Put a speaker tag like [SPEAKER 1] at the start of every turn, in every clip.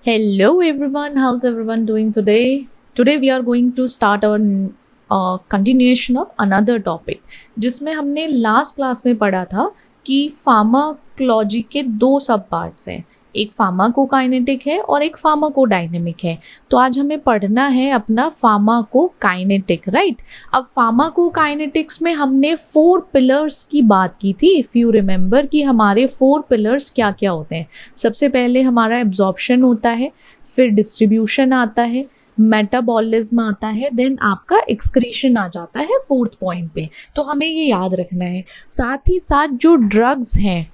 [SPEAKER 1] Hello everyone, how's everyone doing today? Today we are going to start our continuation of another topic जिसमें हमने last class में पढ़ा था कि pharmacology के दो सब पार्ट्स हैं, एक फार्माकोकाइनेटिक है और एक फार्माकोडायनेमिक है। तो आज हमें पढ़ना है अपना फार्माकोकाइनेटिक, राइट। अब फार्माकोकाइनेटिक्स में हमने 4 पिलर्स की बात की थी, इफ़ यू रिमेंबर कि हमारे 4 पिलर्स क्या क्या होते हैं। सबसे पहले हमारा एब्जॉर्प्शन होता है, फिर डिस्ट्रीब्यूशन आता है, मेटाबॉलिज्म आता है, देन आपका एक्सक्रीशन आ जाता है 4th पॉइंट पे। तो हमें ये याद रखना है। साथ ही साथ जो ड्रग्स हैं,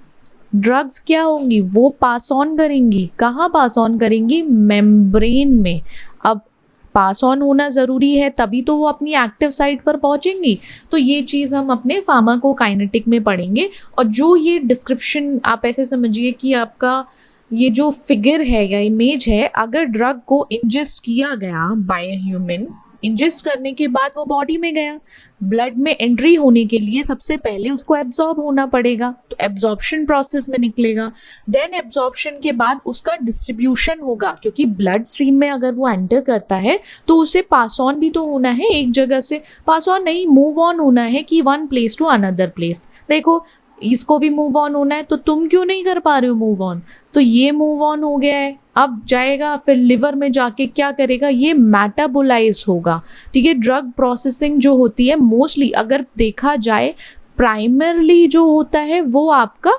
[SPEAKER 1] ड्रग्स क्या होंगी, वो पास ऑन करेंगी, कहाँ पास ऑन करेंगी, मेम्ब्रेन में। अब पास ऑन होना ज़रूरी है तभी तो वो अपनी एक्टिव साइट पर पहुंचेंगी। तो ये चीज़ हम अपने फार्माकोकाइनेटिक में पढ़ेंगे। और जो ये डिस्क्रिप्शन आप ऐसे समझिए कि आपका ये जो फिगर है या इमेज है, अगर ड्रग को इंजेस्ट किया गया बाय ह्यूमन, इंजेस्ट करने के बाद वो बॉडी में गया, ब्लड में एंट्री होने के लिए सबसे पहले उसको एब्जॉर्ब होना पड़ेगा, तो एब्जॉर्प्शन प्रोसेस में निकलेगा। देन एब्जॉर्प्शन के बाद उसका डिस्ट्रीब्यूशन होगा, क्योंकि ब्लड स्ट्रीम में अगर वो एंटर करता है तो उसे पास ऑन भी तो होना है, एक जगह से पास ऑन नहीं, मूव ऑन होना है कि one place to another place. देखो इसको भी मूव ऑन होना है, तो तुम क्यों नहीं कर पा रहे हो मूव ऑन? तो ये मूव ऑन हो गया है, अब जाएगा फिर लिवर में जाके क्या करेगा, ये मेटाबोलाइज होगा। ठीक है, ड्रग प्रोसेसिंग जो होती है मोस्टली अगर देखा जाए प्राइमरली जो होता है वो आपका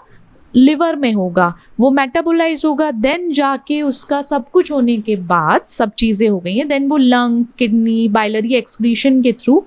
[SPEAKER 1] लिवर में होगा, वो मेटाबोलाइज होगा। देन जाके उसका सब कुछ होने के बाद, सब चीज़ें हो गई हैं, देन वो लंग्स, किडनी, बाइलरी एक्सक्रीशन के थ्रू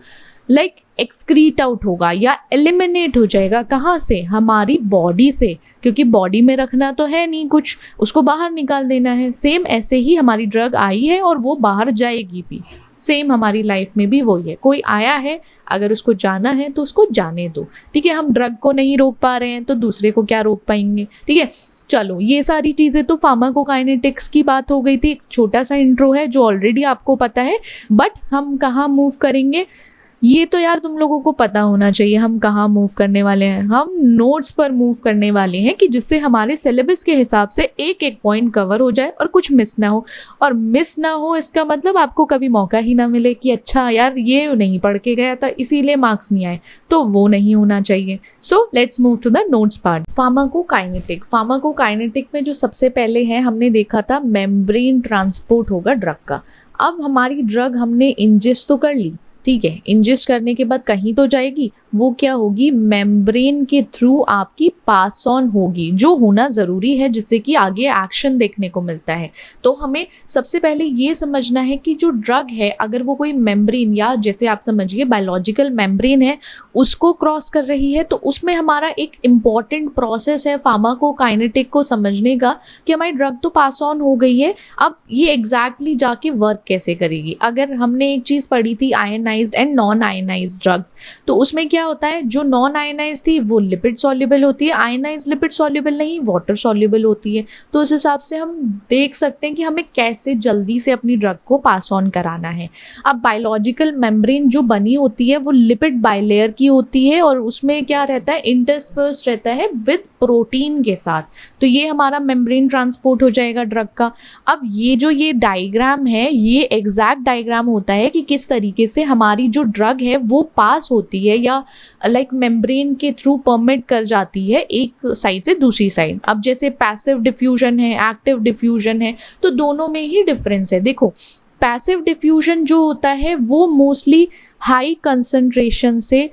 [SPEAKER 1] लाइक एक्सक्रीट आउट होगा या एलिमिनेट हो जाएगा। कहाँ से? हमारी बॉडी से, क्योंकि बॉडी में रखना तो है नहीं कुछ, उसको बाहर निकाल देना है। सेम ऐसे ही हमारी ड्रग आई है और वो बाहर जाएगी भी, सेम हमारी लाइफ में भी वही है। कोई आया है, अगर उसको जाना है तो उसको जाने दो। ठीक है, हम ड्रग को नहीं रोक पा रहे हैं तो दूसरे को क्या रोक पाएंगे। ठीक है, चलो ये सारी चीज़ें तो फार्माकोकाइनेटिक्स की बात हो गई थी। एक छोटा सा इंट्रो है जो ऑलरेडी आपको पता है, बट हम कहाँ मूव करेंगे ये तो यार तुम लोगों को पता होना चाहिए। हम कहाँ मूव करने वाले हैं, हम नोट्स पर मूव करने वाले हैं कि जिससे हमारे सिलेबस के हिसाब से एक एक पॉइंट कवर हो जाए और कुछ मिस ना हो। और मिस ना हो इसका मतलब आपको कभी मौका ही ना मिले कि अच्छा यार ये नहीं पढ़ के गया था इसीलिए मार्क्स नहीं आए, तो वो नहीं होना चाहिए। So let's move to the notes part. Pharmacokinetic, pharmacokinetic में जो सबसे पहले है हमने देखा था मेम्ब्रेन ट्रांसपोर्ट होगा ड्रग का। अब हमारी ड्रग हमने इंजेस्ट तो कर ली, ठीक है, इंजेस्ट करने के बाद कहीं तो जाएगी, वो क्या होगी, मेम्ब्रेन के थ्रू आपकी पास ऑन होगी, जो होना ज़रूरी है जिससे कि आगे एक्शन देखने को मिलता है। तो हमें सबसे पहले ये समझना है कि जो ड्रग है अगर वो कोई मेम्ब्रेन या जैसे आप समझिए बायोलॉजिकल मेम्ब्रेन है उसको क्रॉस कर रही है, तो उसमें हमारा एक इम्पॉर्टेंट प्रोसेस है फार्माकोकाइनेटिक को समझने का कि हमारी ड्रग तो पास ऑन हो गई है, अब ये एग्जैक्टली जाके वर्क कैसे करेगी। अगर हमने एक चीज़ पढ़ी थी ionised and non ionised drugs, तो उसमें क्या होता है, जो नॉन आयनाइज थी वो लिपिड सॉल्युबल होती है, आयनाइज लिपिड सॉल्युबल नहीं, वाटर सॉल्युबल होती है। तो उस हिसाब से हम देख सकते हैं कि हमें कैसे जल्दी से अपनी ड्रग को पास ऑन कराना है। अब बायोलॉजिकल मेम्ब्रेन जो बनी होती है वो लिपिड बाइलेयर की होती है और उसमें क्या रहता है, इंटरस्पर्स रहता है विद प्रोटीन के साथ। तो ये हमारा मेम्ब्रेन ट्रांसपोर्ट हो जाएगा ड्रग का। अब ये जो ये डायग्राम है ये एग्जैक्ट डायग्राम होता है कि किस तरीके से हमारी जो ड्रग है वो पास होती है या लाइक मेम्ब्रेन के थ्रू परमिट कर जाती है एक साइड से दूसरी साइड। अब जैसे पैसिव डिफ्यूजन है, एक्टिव डिफ्यूजन है, तो दोनों में ही डिफरेंस है। देखो पैसिव डिफ्यूजन जो होता है वो मोस्टली हाई कंसंट्रेशन से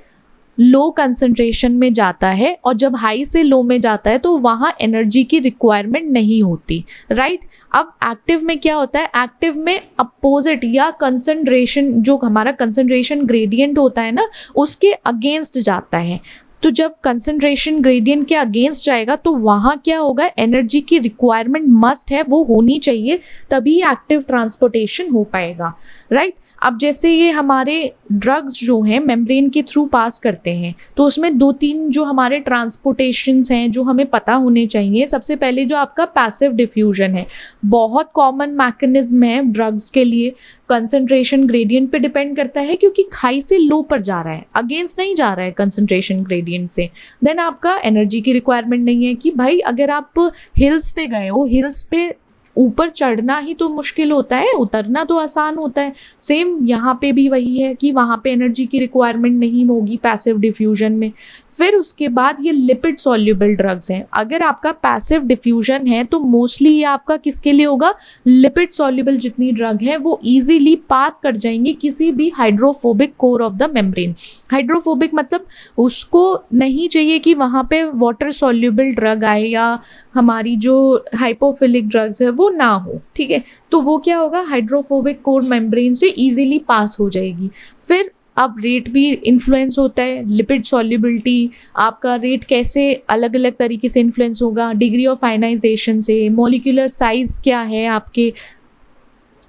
[SPEAKER 1] लो कंसंट्रेशन में जाता है, और जब हाई से लो में जाता है तो वहाँ एनर्जी की रिक्वायरमेंट नहीं होती, राइट। अब एक्टिव में क्या होता है, एक्टिव में अपोजिट या कंसंट्रेशन, जो हमारा कंसंट्रेशन ग्रेडियंट होता है ना, उसके अगेंस्ट जाता है। तो जब कंसंट्रेशन ग्रेडियंट के अगेंस्ट जाएगा तो वहाँ क्या होगा, एनर्जी की रिक्वायरमेंट मस्ट है, वो होनी चाहिए, तभी एक्टिव ट्रांसपोर्टेशन हो पाएगा, राइट। अब जैसे ये हमारे ड्रग्स जो हैं मेम्ब्रेन के थ्रू पास करते हैं, तो उसमें 2-3 जो हमारे ट्रांसपोर्टेशंस हैं जो हमें पता होने चाहिए। सबसे पहले जो आपका पैसिव डिफ्यूजन है, बहुत कॉमन मैकेनिज्म है ड्रग्स के लिए, कंसंट्रेशन ग्रेडियंट पे डिपेंड करता है क्योंकि हाई से लो पर जा रहा है, अगेंस्ट नहीं जा रहा है कंसंट्रेशन ग्रेडियंट से। देन आपका एनर्जी की रिक्वायरमेंट नहीं है कि भाई अगर आप हिल्स पे गए हो, हिल्स पे ऊपर चढ़ना ही तो मुश्किल होता है, उतरना तो आसान होता है। सेम यहाँ पे भी वही है कि वहाँ पे एनर्जी की रिक्वायरमेंट नहीं होगी पैसिव डिफ्यूजन में। फिर उसके बाद ये लिपिड सॉल्युबल ड्रग्स हैं। अगर आपका पैसिव डिफ्यूजन है तो मोस्टली ये आपका किसके लिए होगा, लिपिड सॉल्युबल जितनी ड्रग है वो इजीली पास कर जाएंगी किसी भी hydrophobic core of the membrane. Hydrophobic मतलब उसको नहीं चाहिए कि वहाँ पे वाटर सॉल्युबल ड्रग आए या हमारी जो हाइपोफिलिक ड्रग्स है वो ना हो, ठीक है। तो वो क्या होगा, हाइड्रोफोबिक कोर मेम्ब्रेन से इजीली पास हो जाएगी। फिर अब रेट भी इन्फ्लुएंस होता है, लिपिड सॉल्युबिलिटी आपका रेट कैसे अलग अलग तरीके से इन्फ्लुएंस होगा, डिग्री ऑफ आयनाइजेशन से, मॉलिक्यूलर साइज क्या है आपके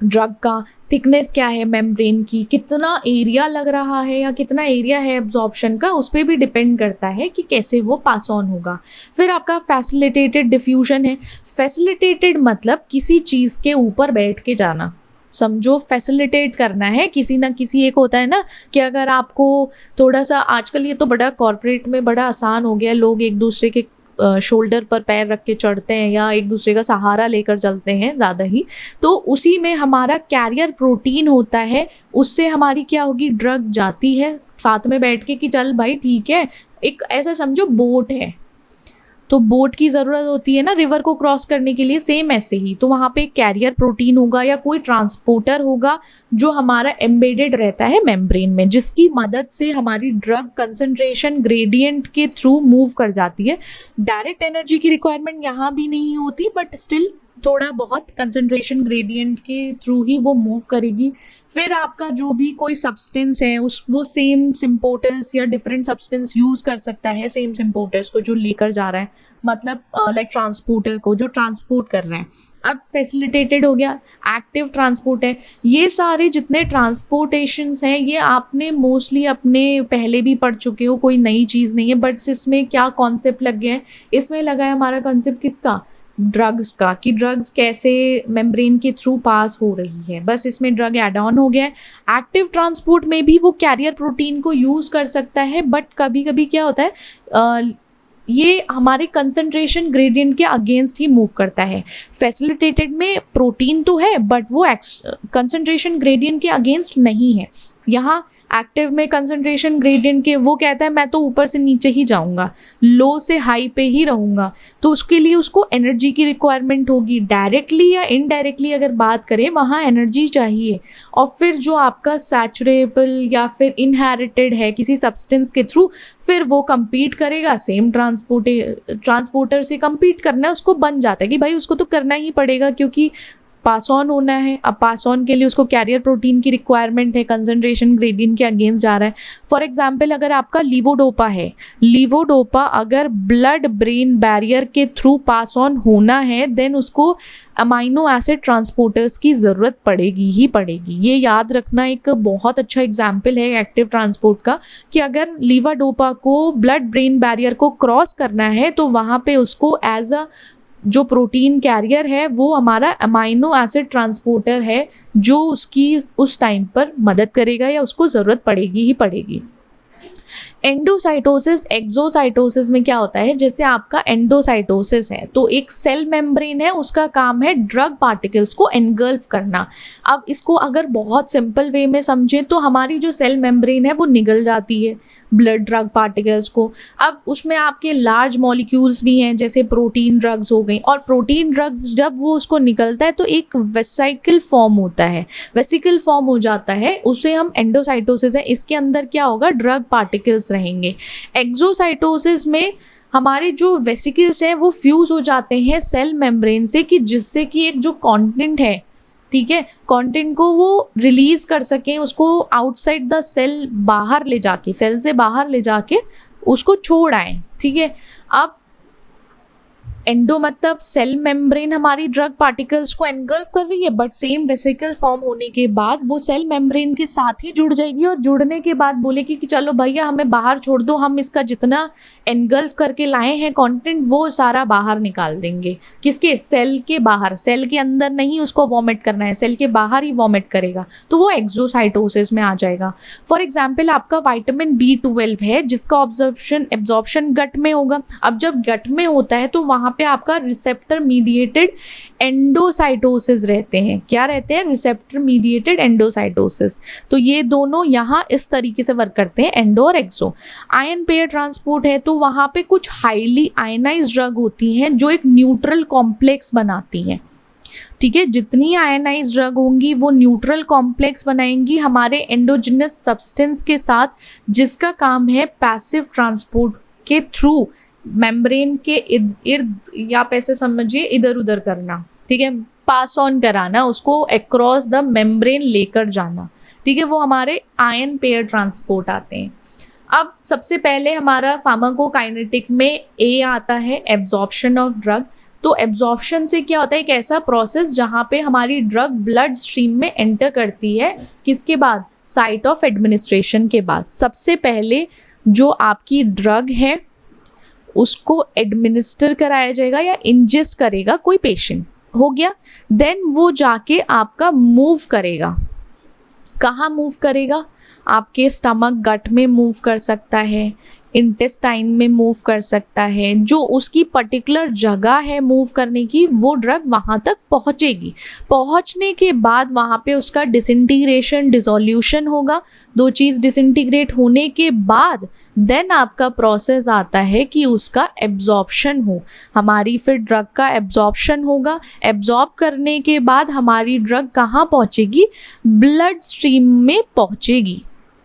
[SPEAKER 1] ड्रग का, थिकनेस क्या है मेम्ब्रेन की, कितना एरिया लग रहा है या कितना एरिया है एब्जॉर्प्शन का, उस पर भी डिपेंड करता है कि कैसे वो पास ऑन होगा। फिर आपका फैसिलिटेटेड डिफ्यूजन है। फैसिलिटेटेड मतलब किसी चीज़ के ऊपर बैठ के जाना, समझो फैसिलिटेट करना है किसी ना किसी, एक होता है ना कि अगर आपको थोड़ा सा, आजकल ये तो बड़ा कॉर्पोरेट में बड़ा आसान हो गया, लोग एक दूसरे के शोल्डर पर पैर रख के चढ़ते हैं या एक दूसरे का सहारा लेकर चलते हैं ज़्यादा ही, तो उसी में हमारा कैरियर प्रोटीन होता है, उससे हमारी क्या होगी, ड्रग जाती है साथ में बैठ के कि चल भाई ठीक है। एक ऐसा समझो बोट है तो बोट की ज़रूरत होती है ना रिवर को क्रॉस करने के लिए, सेम ऐसे ही तो वहाँ पे कैरियर प्रोटीन होगा या कोई ट्रांसपोर्टर होगा जो हमारा एम्बेडेड रहता है मेम्ब्रेन में, जिसकी मदद से हमारी ड्रग कंसंट्रेशन ग्रेडियंट के थ्रू मूव कर जाती है। डायरेक्ट एनर्जी की रिक्वायरमेंट यहाँ भी नहीं होती, बट स्टिल थोड़ा बहुत कंसंट्रेशन ग्रेडियंट के थ्रू ही वो मूव करेगी। फिर आपका जो भी कोई सब्सटेंस है वो सेम सिम्पोर्टर्स या डिफरेंट सब्सटेंस यूज़ कर सकता है सेम सिम्पोर्टर्स को जो लेकर जा रहा है, मतलब लाइक ट्रांसपोर्टर को जो ट्रांसपोर्ट कर रहा है। अब फैसिलिटेटेड हो गया, एक्टिव ट्रांसपोर्ट है। ये सारे जितने ट्रांसपोर्टेशंस हैं ये आपने मोस्टली अपने पहले भी पढ़ चुके हो, कोई नई चीज़ नहीं है, बट इसमें क्या कॉन्सेप्ट लग गया है, इसमें लगा है हमारा कॉन्सेप्ट किसका, ड्रग्स का, कि ड्रग्स कैसे मेम्ब्रेन के थ्रू पास हो रही है, बस इसमें ड्रग एड ऑन हो गया है। एक्टिव ट्रांसपोर्ट में भी वो कैरियर प्रोटीन को यूज़ कर सकता है, बट कभी कभी क्या होता है ये हमारे कंसंट्रेशन ग्रेडियंट के अगेंस्ट ही मूव करता है। फैसिलिटेटेड में प्रोटीन तो है बट वो कंसंट्रेशन ग्रेडियंट के अगेंस्ट नहीं है। यहाँ एक्टिव में कंसंट्रेशन ग्रेडियंट के वो कहता है मैं तो ऊपर से नीचे ही जाऊँगा, लो से हाई पे ही रहूँगा, तो उसके लिए उसको एनर्जी की रिक्वायरमेंट होगी। डायरेक्टली या इनडायरेक्टली अगर बात करें वहाँ एनर्जी चाहिए। और फिर जो आपका सैचुरेबल या फिर इनहेरिटेड है किसी सब्सटेंस के थ्रू, फिर वो compete करेगा, सेम ट्रांसपोर्टर से compete करना है उसको, बन जाता है कि भाई उसको तो करना ही पड़ेगा क्योंकि पास ऑन होना है। अब पास ऑन के लिए उसको कैरियर प्रोटीन की रिक्वायरमेंट है, कंसंट्रेशन ग्रेडियंट के अगेंस्ट जा रहा है। फॉर एग्जांपल अगर आपका लीवोडोपा है, लीवोडोपा अगर ब्लड ब्रेन बैरियर के थ्रू पास ऑन होना है देन उसको अमाइनो एसिड ट्रांसपोर्टर्स की ज़रूरत पड़ेगी ही पड़ेगी। ये याद रखना एक बहुत अच्छा एग्जाम्पल है एक्टिव ट्रांसपोर्ट का, कि अगर लीवोडोपा को ब्लड ब्रेन बैरियर को क्रॉस करना है तो वहाँ पे उसको एज अ जो प्रोटीन कैरियर है वो हमारा अमाइनो एसिड ट्रांसपोर्टर है जो उसकी उस टाइम पर मदद करेगा या उसको ज़रूरत पड़ेगी ही पड़ेगी। एंडोसाइटोसिस, एक्सोसाइटोसिस में क्या होता है, जैसे आपका एंडोसाइटोसिस है तो एक सेल मेम्ब्रेन है, उसका काम है ड्रग पार्टिकल्स को एनगल्फ करना। अब इसको अगर बहुत सिंपल वे में समझें तो हमारी जो सेल मेम्ब्रेन है वो निगल जाती है ब्लड ड्रग पार्टिकल्स को। अब उसमें आपके लार्ज मॉलिक्यूल्स भी हैं जैसे प्रोटीन ड्रग्स हो गई, और प्रोटीन ड्रग्स जब वो उसको निकलता है तो एक वेसिकल फॉर्म होता है, वेसिकल फॉर्म हो जाता है, उसे हम एंडोसाइटोसिस है। इसके अंदर क्या होगा, ड्रग पार्टिकल्स रहेंगे। एक्सोसाइटोसिस में हमारे जो वेसिकल्स हैं वो फ्यूज हो जाते हैं सेल मेम्ब्रेन से, कि जिससे कि एक जो कंटेंट है, ठीक है, कंटेंट को वो रिलीज कर सकें, उसको आउटसाइड द सेल बाहर ले जाके, सेल से बाहर ले जाके उसको छोड़ आए, ठीक है। अब एंडो मतलब सेल मेम्ब्रेन हमारी ड्रग पार्टिकल्स को एनगल्फ कर रही है, बट सेम वेसिकल फॉर्म होने के बाद वो सेल मेम्ब्रेन के साथ ही जुड़ जाएगी, और जुड़ने के बाद बोलेगी कि चलो भैया हमें बाहर छोड़ दो, हम इसका जितना एनगल्फ करके लाए हैं कंटेंट वो सारा बाहर निकाल देंगे। किसके, सेल के बाहर, सेल के अंदर नहीं उसको वॉमिट करना है, सेल के बाहर ही वॉमिट करेगा, तो वो एक्सोसाइटोसिस में आ जाएगा। फॉर एग्जाम्पल आपका विटामिन B12 है जिसका एब्जॉर्प्शन गट में होगा। अब जब गट में होता है तो वहाँ जहाँ पे आपका रिसेप्टर मीडिएटेड एंडोसाइटोसिस रहते हैं। क्या रहते हैं? Receptor mediated endocytosis. तो ये दोनों यहाँ इस तरीके से वर्क करते हैं, एंडो और एक्सो। आयन पेयर ट्रांसपोर्ट है तो वहाँ पे कुछ हाईली आयनाइज ड्रग होती हैं जो एक न्यूट्रल कॉम्प्लेक्स बनाती हैं। ठीक है, जितनी आयनाइज ड्रग होंगी वो न्यूट्रल कॉम्प्लेक्स बनाएंगी हमारे एंडोजिनस सब्सटेंस के साथ, जिसका काम है पैसिव ट्रांसपोर्ट के थ्रू मेम्ब्रेन के इर्द या आप ऐसे समझिए इधर उधर करना। ठीक है, पास ऑन कराना उसको, अक्रॉस द मेम्ब्रेन लेकर जाना। ठीक है, वो हमारे आयन पेयर ट्रांसपोर्ट आते हैं। अब सबसे पहले हमारा फार्माकोकाइनेटिक में ए आता है, एब्जॉर्प्शन ऑफ ड्रग। तो एब्जॉर्प्शन से क्या होता है? एक ऐसा प्रोसेस जहाँ पे हमारी ड्रग ब्लड स्ट्रीम में एंटर करती है। किसके बाद? साइट ऑफ एडमिनिस्ट्रेशन के बाद। सबसे पहले जो आपकी ड्रग है उसको एडमिनिस्टर कराया जाएगा या इंजेस्ट करेगा कोई पेशेंट, हो गया। देन वो जाके आपका मूव करेगा। कहाँ मूव करेगा? आपके स्टमक गट में मूव कर सकता है, इंटेस्टाइन में मूव कर सकता है। जो उसकी पर्टिकुलर जगह है मूव करने की, वो ड्रग वहाँ तक पहुँचेगी। पहुँचने के बाद वहाँ पे उसका डिसइंटीग्रेशन, डिसोल्यूशन होगा। दो चीज़ डिसइंटीग्रेट होने के बाद देन आपका प्रोसेस आता है कि उसका एब्जॉर्प्शन हो। हमारी फिर ड्रग का एब्जॉर्प्शन होगा। एब्जॉर्ब करने के बाद हमारी ड्रग कहाँ पहुँचेगी? ब्लड स्ट्रीम में पहुँचेगी।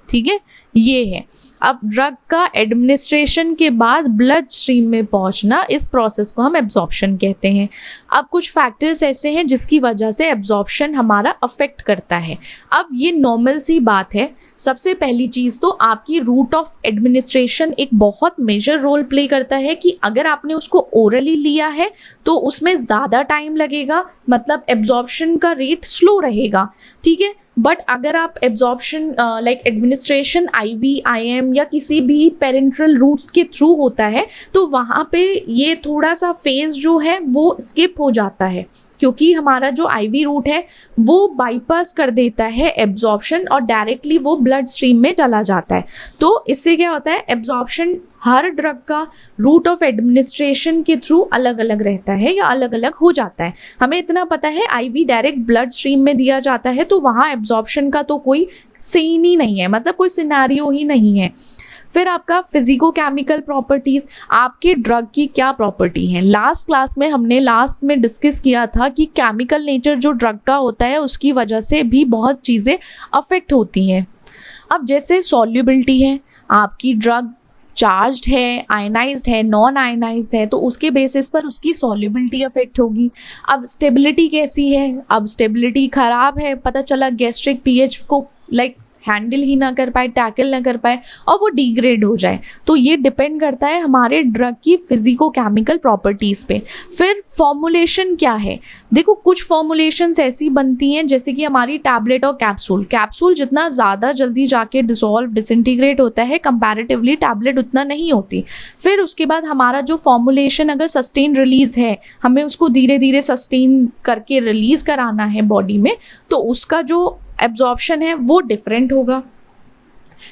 [SPEAKER 1] ठीक है, ये है। अब ड्रग का एडमिनिस्ट्रेशन के बाद ब्लड स्ट्रीम में पहुंचना, इस प्रोसेस को हम एब्जॉर्प्शन कहते हैं। अब कुछ फैक्टर्स ऐसे हैं जिसकी वजह से एब्जॉर्प्शन हमारा अफेक्ट करता है। अब ये नॉर्मल सी बात है। सबसे पहली चीज़ तो आपकी रूट ऑफ एडमिनिस्ट्रेशन एक बहुत मेजर रोल प्ले करता है कि अगर आपने उसको ओरली लिया है तो उसमें ज़्यादा टाइम लगेगा, मतलब एब्जॉर्प्शन का रेट स्लो रहेगा। ठीक है, बट अगर आप absorption like administration IV, IM या किसी भी पेरेंट्रल रूट्स के थ्रू होता है तो वहाँ पे ये थोड़ा सा फेज जो है वो स्किप हो जाता है, क्योंकि हमारा जो आईवी रूट है वो बाईपास कर देता है एब्जॉर्प्शन और डायरेक्टली वो ब्लड स्ट्रीम में चला जाता है। तो इससे क्या होता है? एब्जॉर्प्शन हर ड्रग का रूट ऑफ एडमिनिस्ट्रेशन के थ्रू अलग अलग रहता है या अलग अलग हो जाता है। हमें इतना पता है आईवी डायरेक्ट ब्लड स्ट्रीम में दिया जाता है तो वहाँ एब्जॉर्प्शन का तो कोई सीन ही नहीं है, मतलब कोई सिनेरियो ही नहीं है। फिर आपका फिजिको केमिकल प्रॉपर्टीज़, आपके ड्रग की क्या प्रॉपर्टी है। लास्ट क्लास में हमने लास्ट में डिस्कस किया था कि केमिकल नेचर जो ड्रग का होता है उसकी वजह से भी बहुत चीज़ें अफेक्ट होती हैं। अब जैसे सॉल्युबिलिटी है, आपकी ड्रग चार्ज्ड है, आयनाइज्ड है, नॉन आयनाइज्ड है, तो उसके बेसिस पर उसकी सॉल्युबिलिटी अफेक्ट होगी। अब स्टेबिलिटी कैसी है? अब स्टेबिलिटी ख़राब है, पता चला गैस्ट्रिक पीएच को लाइक हैंडल ही ना कर पाए, टैकल ना कर पाए और वो डिग्रेड हो जाए। तो ये डिपेंड करता है हमारे ड्रग की फिजिको केमिकल प्रॉपर्टीज़ पे। फिर फॉर्मुलेशन क्या है? देखो कुछ फॉर्मुलेशंस ऐसी बनती हैं जैसे कि हमारी टैबलेट और कैप्सूल। कैप्सूल जितना ज़्यादा जल्दी जाके डिसॉल्व, डिसइंटीग्रेट होता है, कंपैरेटिवली टैबलेट उतना नहीं होती। फिर उसके बाद हमारा जो फॉर्मुलेशन अगर सस्टेन रिलीज़ है, हमें उसको धीरे धीरे सस्टेन करके रिलीज़ कराना है बॉडी में, तो उसका जो एब्जॉर्प्शन है वो डिफरेंट होगा।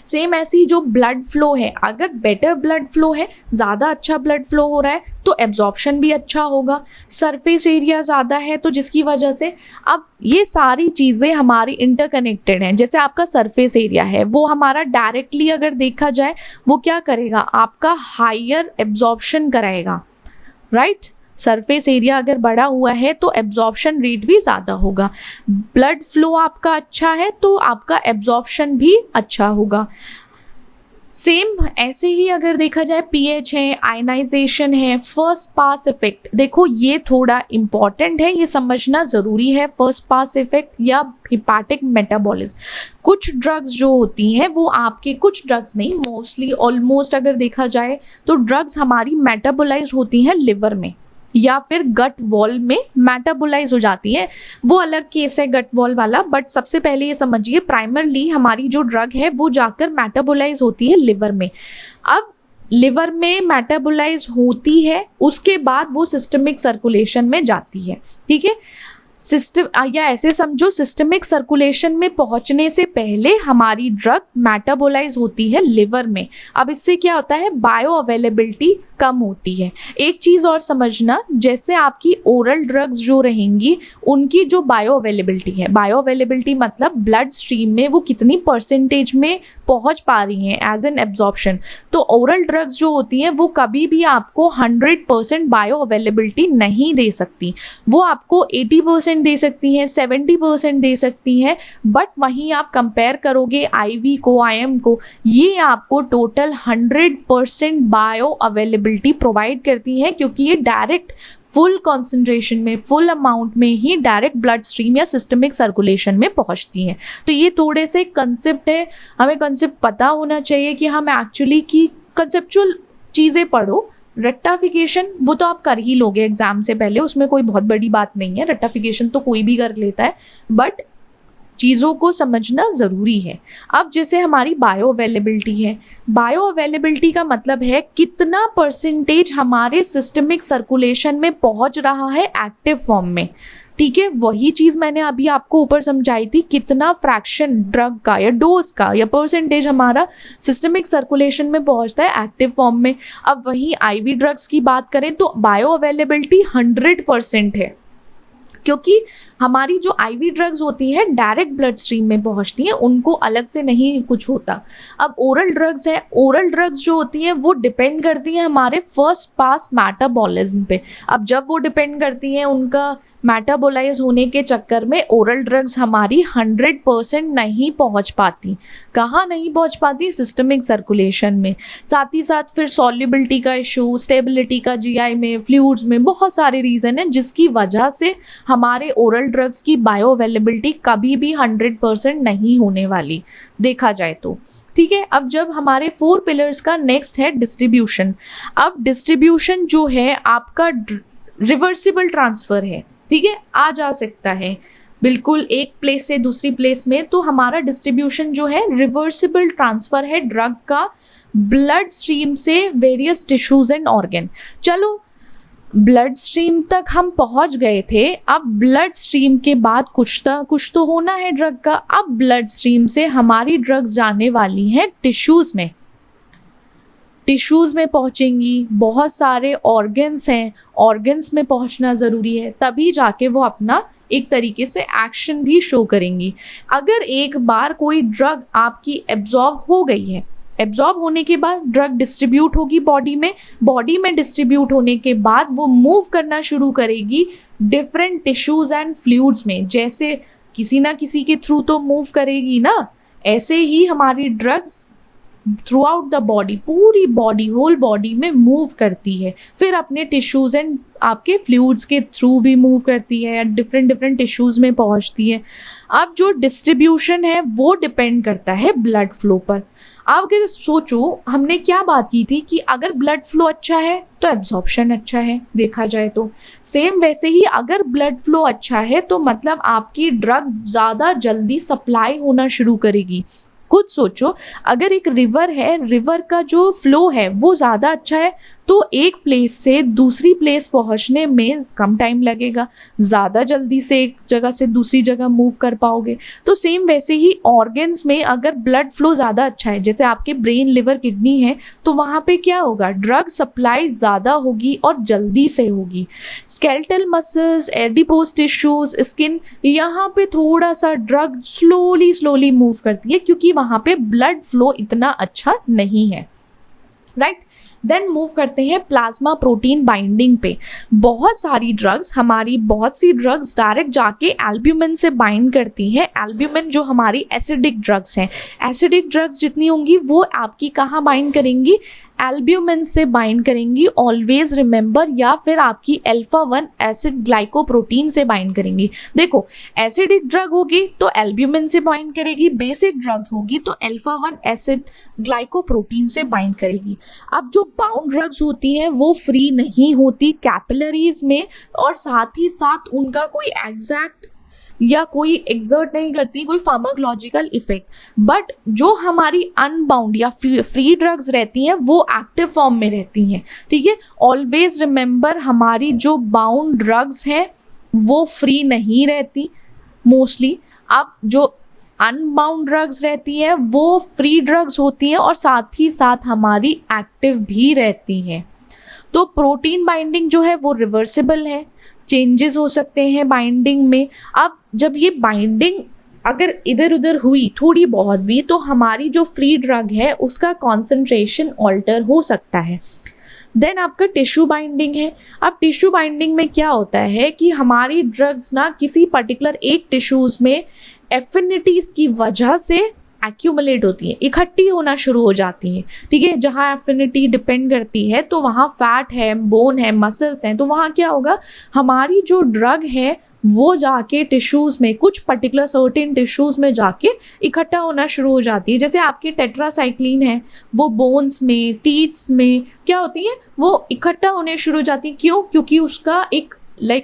[SPEAKER 1] सेम ऐसी जो ब्लड फ्लो है, अगर बेटर ब्लड फ्लो है, ज़्यादा अच्छा ब्लड फ्लो हो रहा है तो एब्जॉर्प्शन भी अच्छा होगा। सरफेस एरिया ज़्यादा है तो जिसकी वजह से, अब ये सारी चीज़ें हमारी इंटरकनेक्टेड हैं। जैसे आपका सरफेस एरिया है वो हमारा डायरेक्टली अगर देखा जाए वो क्या करेगा? आपका हायर एब्जॉर्प्शन कराएगा, राइट। सरफेस एरिया अगर बड़ा हुआ है तो एब्जॉर्प्शन रेट भी ज़्यादा होगा। ब्लड फ्लो आपका अच्छा है तो आपका एब्जॉर्प्शन भी अच्छा होगा। सेम ऐसे ही अगर देखा जाए पीएच है, आयनाइजेशन है, फर्स्ट पास इफेक्ट। देखो ये थोड़ा इम्पॉर्टेंट है, ये समझना ज़रूरी है। फर्स्ट पास इफेक्ट या हिपैटिक मेटाबॉलिज्म, कुछ ड्रग्स जो होती हैं वो आपके, कुछ ड्रग्स नहीं, मोस्टली ऑलमोस्ट अगर देखा जाए तो ड्रग्स हमारी मेटाबोलाइज होती हैं लिवर में या फिर गट वॉल में मेटाबोलाइज हो जाती है। वो अलग केस है गट वॉल वाला, बट सबसे पहले ये समझिए प्राइमरली हमारी जो ड्रग है वो जाकर मेटाबोलाइज होती है लिवर में। अब लिवर में मेटाबोलाइज होती है, उसके बाद वो सिस्टमिक सर्कुलेशन में जाती है। ठीक है, सिस्टम या ऐसे समझो सिस्टमिक सर्कुलेशन में पहुंचने से पहले हमारी ड्रग मेटाबोलाइज होती है लिवर में। अब इससे क्या होता है, बायो अवेलेबिलिटी कम होती है। एक चीज़ और समझना, जैसे आपकी ओरल ड्रग्स जो रहेंगी उनकी जो बायो अवेलेबिलिटी है, बायो अवेलेबिलिटी मतलब ब्लड स्ट्रीम में वो कितनी परसेंटेज में पहुंच पा रही हैं एज एन एब्जॉर्प्शन। तो ओरल ड्रग्स जो होती हैं वो कभी भी आपको 100% बायो अवेलेबिलिटी नहीं दे सकती, वो आपको 80% दे सकती हैं, 70% दे सकती हैं। बट वहीं आप कंपेयर करोगे आईवी को, आईएम को, ये आपको टोटल 100% बायो अवेलेबिलिटी प्रोवाइड करती हैं, क्योंकि ये डायरेक्ट फुल कॉन्सेंट्रेशन में, फुल अमाउंट में ही डायरेक्ट ब्लड स्ट्रीम या सिस्टमिक सर्कुलेशन में पहुंचती हैं। तो ये थोड़े से कंसेप्ट है, हमें कंसेप्ट पता होना चाहिए कि हम एक्चुअली की कंसेप्चुअल चीज़ें पढ़ो। रट्टाफिकेशन वो तो आप कर ही लोगे एग्जाम से पहले, उसमें कोई बहुत बड़ी बात नहीं है, रट्टाफिकेशन तो कोई भी कर लेता है, बट चीज़ों को समझना ज़रूरी है। अब जैसे हमारी बायो अवेलेबिलिटी है, बायो अवेलेबिलिटी का मतलब है कितना परसेंटेज हमारे सिस्टमिक सर्कुलेशन में पहुंच रहा है एक्टिव फॉर्म में। ठीक है, वही चीज़ मैंने अभी आपको ऊपर समझाई थी, कितना फ्रैक्शन ड्रग का या डोज का या परसेंटेज हमारा सिस्टमिक सर्कुलेशन में पहुंचता है एक्टिव फॉर्म में। अब वहीं आईवी ड्रग्स की बात करें तो बायो अवेलेबिलिटी 100% है, क्योंकि हमारी जो आईवी ड्रग्स होती हैं डायरेक्ट ब्लड स्ट्रीम में पहुंचती हैं, उनको अलग से नहीं कुछ होता। अब ओरल ड्रग्स है, ओरल ड्रग्स जो होती हैं वो डिपेंड करती हैं हमारे फर्स्ट पास मेटाबॉलिज्म पे। अब जब वो डिपेंड करती हैं उनका मेटाबोलाइज होने के चक्कर में ओरल ड्रग्स हमारी 100% नहीं पहुंच पाती। कहाँ नहीं पहुंच पाती? सिस्टमिक सर्कुलेशन में। साथ ही साथ फिर सॉल्युबिलिटी का इशू, स्टेबिलिटी का जीआई में, फ्लूइड्स में, बहुत सारे रीज़न हैं जिसकी वजह से हमारे ओरल ड्रग्स की बायो अवेलेबिलिटी कभी भी 100% नहीं होने वाली, देखा जाए तो। ठीक है, अब जब हमारे 4 पिलर्स का नेक्स्ट है डिस्ट्रीब्यूशन। अब डिस्ट्रीब्यूशन जो है आपका रिवर्सिबल ट्रांसफ़र है, ठीक है, आ जा सकता है बिल्कुल एक प्लेस से दूसरी प्लेस में। तो हमारा डिस्ट्रीब्यूशन जो है रिवर्सिबल ट्रांसफ़र है ड्रग का ब्लड स्ट्रीम से वेरियस टिश्यूज़ एंड ऑर्गन। चलो ब्लड स्ट्रीम तक हम पहुंच गए थे, अब ब्लड स्ट्रीम के बाद कुछ तो होना है ड्रग का। अब ब्लड स्ट्रीम से हमारी ड्रग्स जाने वाली हैं टिश्यूज़ में, टिश्यूज़ में पहुंचेंगी, बहुत सारे ऑर्गन्स हैं, ऑर्गन्स में पहुंचना ज़रूरी है, तभी जाके वो अपना एक तरीके से एक्शन भी शो करेंगी। अगर एक बार कोई ड्रग आपकी एब्जॉर्ब हो गई है, एब्जॉर्ब होने के बाद ड्रग डिस्ट्रीब्यूट होगी बॉडी में डिस्ट्रीब्यूट होने के बाद वो मूव करना शुरू करेगी डिफरेंट टिश्यूज़ एंड फ्लूइड्स में। जैसे किसी ना किसी के थ्रू तो मूव करेगी ना, ऐसे ही हमारी drugs through out the body, पूरी बॉडी, होल बॉडी में मूव करती है, फिर अपने टिश्यूज़ एंड आपके फ्लूइड्स के थ्रू भी मूव करती है, डिफरेंट टिश्यूज़ में पहुंचती है। अब जो डिस्ट्रीब्यूशन है वो डिपेंड करता है ब्लड फ्लो पर। अब अगर सोचो, हमने क्या बात की थी कि अगर ब्लड फ्लो अच्छा है तो एब्जॉर्प्शन अच्छा है, देखा जाए तो। सेम वैसे ही अगर ब्लड फ्लो अच्छा है तो मतलब आपकी ड्रग ज़्यादा जल्दी सप्लाई होना शुरू करेगी। खुद सोचो, अगर एक रिवर है, रिवर का जो फ्लो है वो ज़्यादा अच्छा है तो एक प्लेस से दूसरी प्लेस पहुंचने में कम टाइम लगेगा, ज़्यादा जल्दी से एक जगह से दूसरी जगह मूव कर पाओगे। तो सेम वैसे ही ऑर्गन्स में अगर ब्लड फ्लो ज़्यादा अच्छा है, जैसे आपके ब्रेन, लिवर, किडनी है, तो वहाँ पे क्या होगा, ड्रग सप्लाई ज़्यादा होगी और जल्दी से होगी। Skeletal muscles, adipose tissues, skin, यहाँ पे थोड़ा सा ड्रग स्लोली मूव करती है क्योंकि वहाँ पे ब्लड फ्लो इतना अच्छा नहीं है, राइट। देन मूव करते हैं प्लाज्मा प्रोटीन बाइंडिंग पे। बहुत सारी ड्रग्स, हमारी बहुत सी ड्रग्स डायरेक्ट जाके एल्ब्यूमिन से बाइंड करती हैं। एल्ब्यूमिन जो हमारी एसिडिक ड्रग्स हैं, एसिडिक ड्रग्स जितनी होंगी वो आपकी कहाँ बाइंड करेंगी, एल्ब्यूमिन से बाइंड करेंगी, ऑलवेज रिमेंबर, या फिर आपकी अल्फा 1 एसिड ग्लाइकोप्रोटीन से बाइंड करेंगी। देखो, एसिडिक ड्रग होगी तो एल्ब्यूमिन से बाइंड करेगी, बेसिक ड्रग होगी तो अल्फा 1 एसिड ग्लाइकोप्रोटीन से बाइंड करेगी। अब जो बाउंड ड्रग्स होती हैं वो फ्री नहीं होती कैपिलरीज में, और साथ ही साथ उनका कोई एग्जैक्ट या कोई एक्सर्ट नहीं करती कोई फार्माकोलॉजिकल इफेक्ट। बट जो हमारी अनबाउंड या फ्री ड्रग्स रहती हैं वो एक्टिव फॉर्म में रहती हैं, ठीक है। ऑलवेज रिमेंबर, हमारी जो बाउंड ड्रग्स हैं वो फ्री नहीं रहती मोस्टली। अब जो अनबाउंड ड्रग्स रहती है वो फ्री ड्रग्स होती हैं और साथ ही साथ हमारी एक्टिव भी रहती हैं। तो प्रोटीन बाइंडिंग जो है वो रिवर्सिबल है, चेंजेस हो सकते हैं बाइंडिंग में। अब जब ये बाइंडिंग अगर इधर उधर हुई थोड़ी बहुत भी, तो हमारी जो फ्री ड्रग है उसका कॉन्सेंट्रेशन ऑल्टर हो सकता है। देन आपका टिश्यू बाइंडिंग है। अब टिश्यू बाइंडिंग में क्या होता है कि हमारी ड्रग्स ना किसी पर्टिकुलर एक टिश्यूज़ में एफिनिटीज़ की वजह से एक्यूमुलेट होती हैं, इकट्ठी होना शुरू हो जाती हैं। ठीक है, जहाँ एफिनिटी डिपेंड करती है तो वहाँ फैट है, बोन है, मसल्स हैं, तो वहाँ क्या होगा, हमारी जो ड्रग है वो जाके टिश्यूज़ में, कुछ पर्टिकुलर सर्टेन टिश्यूज़ में जाके इकट्ठा होना शुरू हो जाती है। जैसे आपकी टेट्रासाइक्लिन है, वो बोन्स में, टीथ्स में क्या होती है, वो इकट्ठा होने शुरू हो जाती है। क्यों? क्योंकि उसका एक